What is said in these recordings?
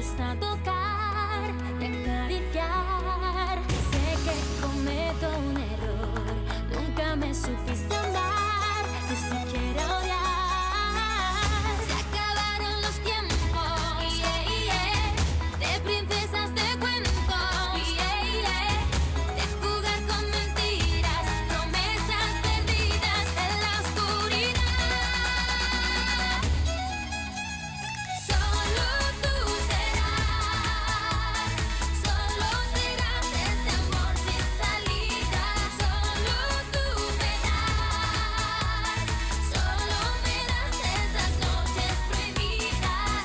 vuelves a tocar y acariciar. Sé que cometo un error, nunca me supiste amar, ni siquiera odiar. Se acabaron los tiempos, de princesas de cuento, de jugar con mentiras, promesas perdidas en la oscuridad. Solo tú serás ese amor sin salida. Solo tú me das esas noches prohibidas.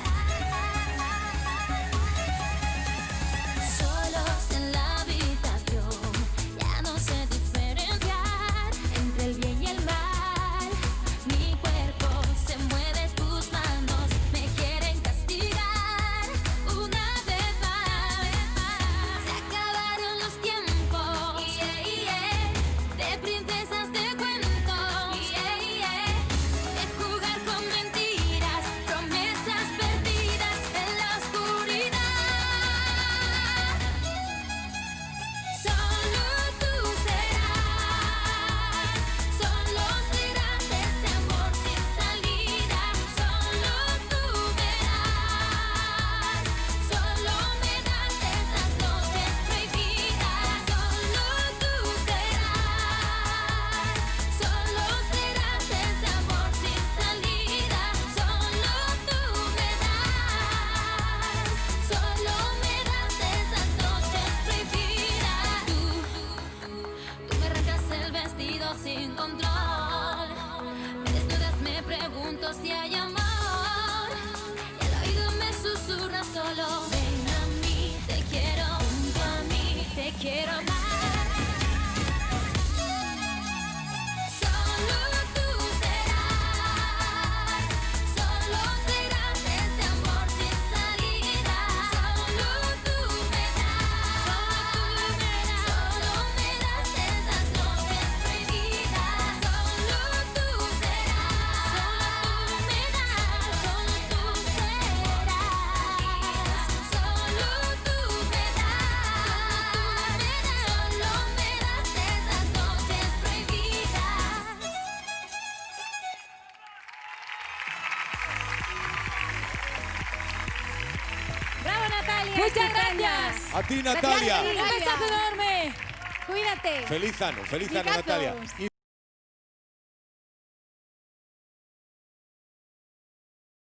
Solos en la habitación, ya no sé diferenciar entre el bien y el mal. Mi cuerpo se mueve, tus manos me quieren castigar una vez más. Se acabaron los tiempos, de princesas de cuento, de jugar con mentiras, promesas perdidas en la oscuridad. Solo tú serás ese amor sin salida. Solo tú me das esas noches prohibidas. Solo tú serás ese amor sin salida. Solo tú me das esas noches prohibidas. Tú me arrancas el vestido sin control, me desnudas, me pregunto si hay amor, y al oído me susurra solo: ven a mí, te quiero, junto a mí, te quiero amar. Solo tú serás ese amor sin salida. Solo tú me das esas noches prohibidas. Solo tú serás, solo tú me das, solo tú serás, solo tú me das esas noches prohibidas. ¡Bravo, Natalia! Muchas ¡Estupenda! gracias. A ti, Natalia. Un besazo enorme. Cuídate. Feliz ano, Gatos. Natalia.